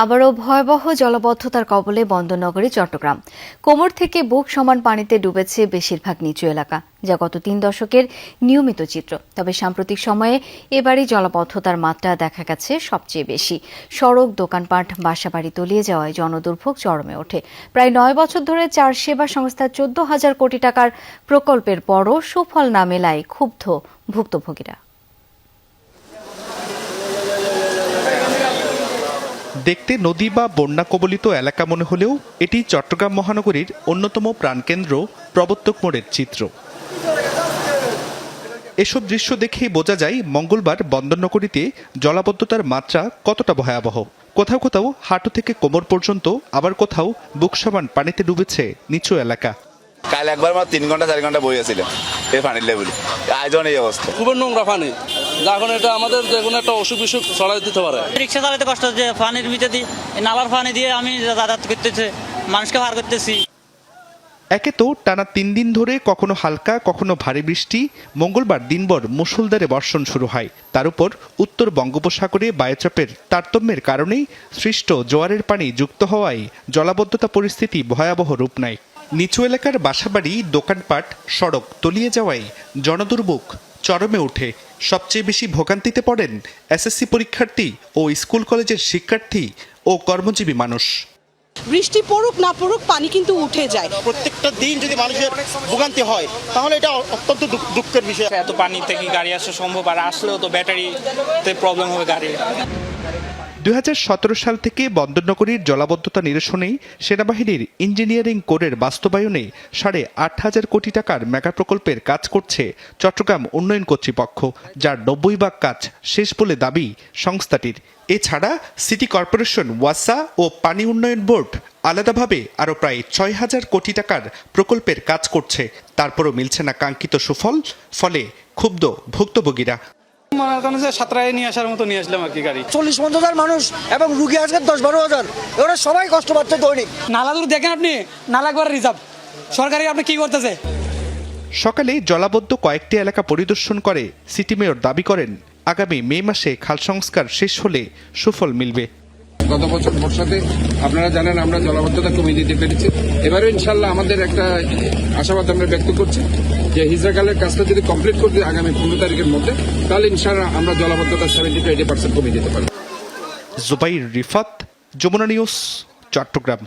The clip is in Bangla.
আবারও ভয়াবহ জলাবদ্ধতার কবলে বন্দরনগরী চট্টগ্রাম। কোমর থেকে বুক সমান পানিতে ডুবেছে বেশিরভাগ নিচু এলাকা, যা গত ৩ দশকের নিয়মিত চিত্র। তবে সাম্প্রতিক সময়ে এবারই জলাবদ্ধতার মাত্রা দেখা গেছে সবচেয়ে বেশি। সড়ক, দোকানপাট, বাসাবাড়ি তলিয়ে যাওয়ায় জনদুর্ভোগ চরমে ওঠে। প্রায় ৯ বছর ধরে ৪ সেবা সংস্থার ১৪,০০০ কোটি টাকার প্রকল্পের পরও সুফল না মেলায় ক্ষুব্ধ ভুক্তভোগীরা। দেখতে নদী বা বন্যা কবলিত এলাকা মনে হলেও এটি চট্টগ্রাম মহানগরীর অন্যতম প্রাণকেন্দ্র প্রবর্তক মোড়ের চিত্র। এসব দৃশ্য দেখেই বোঝা যায় মঙ্গলবার বন্দরনগরীতে জলাবদ্ধতার মাত্রা কতটা ভয়াবহ। কোথাও কোথাও হাঁটু থেকে কোমর পর্যন্ত, আবার কোথাও বুক সমান পানিতে ডুবেছে নিচু এলাকা। কাল একবার 3 ঘন্টা 4 ঘন্টা বইয়াছিল এই পানির লেভেল, আয়োজন এই অবস্থা। খুবই নোংরা পানি, যখন এটা আমাদের যে কোনো একটা অসুখ বিসুখ ছড়াই দিতে পারে। রিক্সা চালাতে কষ্ট হচ্ছে, পানির ভিতরে দিয়ে নালার পানি দিয়ে আমি যাতায়াত করতেছি, মানুষকে ভার করতেছি। একে তো টানা 3 দিন ধরে কখনো হালকা কখনো ভারী বৃষ্টি, মঙ্গলবার দিনভর মুষলধারে বর্ষণ শুরু হয়। তার উপর উত্তর বঙ্গোপসাগরে বায়ুচাপের তারতম্যের কারণেই সৃষ্ট জোয়ারের পানি যুক্ত হওয়ায় জলাবদ্ধতা পরিস্থিতি ভয়াবহ রূপ নেয়। নিচু এলাকার বাসাবাড়ি, দোকানপাট, সড়ক তলিয়ে যাওয়ায় জনদুর্ভোগ চরমে ওঠে। সবচেয়ে বেশি ভোগান্তিতে পড়েন এসএসসি পরীক্ষার্থী ও স্কুল কলেজের শিক্ষার্থী ও কর্মজীবী মানুষ। বৃষ্টি পড়ুক না পড়ুক পানি কিন্তু উঠে যায়। প্রত্যেকটা দিন যদি মানুষের ভোগান্তি হয় তাহলে এটা অত্যন্ত দুঃখের বিষয়। এত পানি থেকে গাড়ি আসা সম্ভব, আর আসলেও তো ব্যাটারিতে প্রবলেম হবে গাড়ি। ২০১৭ সাল থেকে বন্দরনগরীর জলাবদ্ধতা নিরসনেই সেনাবাহিনীর ইঞ্জিনিয়ারিং কোরের বাস্তবায়নে ৮,৫০০ কোটি টাকার মেগা প্রকল্পের কাজ করছে চট্টগ্রাম উন্নয়ন কর্তৃপক্ষ, যার ৯০ ভাগ কাজ শেষ বলে দাবি সংস্থাটির। এছাড়া সিটি কর্পোরেশন, ওয়াসা ও পানি উন্নয়ন বোর্ড আলাদাভাবে আরও প্রায় ৬,০০০ কোটি টাকার প্রকল্পের কাজ করছে। তারপরও মিলছে না কাঙ্ক্ষিত সুফল, ফলে ক্ষুব্ধ ভুক্তভোগীরা। সাঁতরায় নিয়ে আসার মতো নিয়ে আসলাম আর কি গাড়ি। ৪০-৫০ মানুষ এবং রুগী আজকে ১০-১২ হাজার, ওরা সবাই কষ্ট পাচ্ছে দৈনিক। নালাদুর দেখেন আপনি, নালা একবার রিজার্ভ সরকারি, আপনি কি করতেছে? সকালে জলাবদ্ধ কয়েকটি এলাকা পরিদর্শন করে সিটি মেয়র দাবি করেন আগামী মে মাসে খাল সংস্কার শেষ হলে সুফল মিলবে। গত বছর বর্ষাতে আপনারা জানেন আমরা জলাবদ্ধতা কমিয়ে দিতে পেরেছি। এবারে ইনশাল্লাহ আমাদের একটা আশাবাদ আমরা ব্যক্ত করছি যে হিজরাকালের কাজটা যদি কমপ্লিট করতে আগামী ১৫ তারিখের মধ্যে, তাহলে ইনশাল্লাহ আমরা জলাবদ্ধতা 70-80% কমিয়ে দিতে পারব। জুবাইর রিফাত, যমুনা নিউজ, চট্টগ্রাম।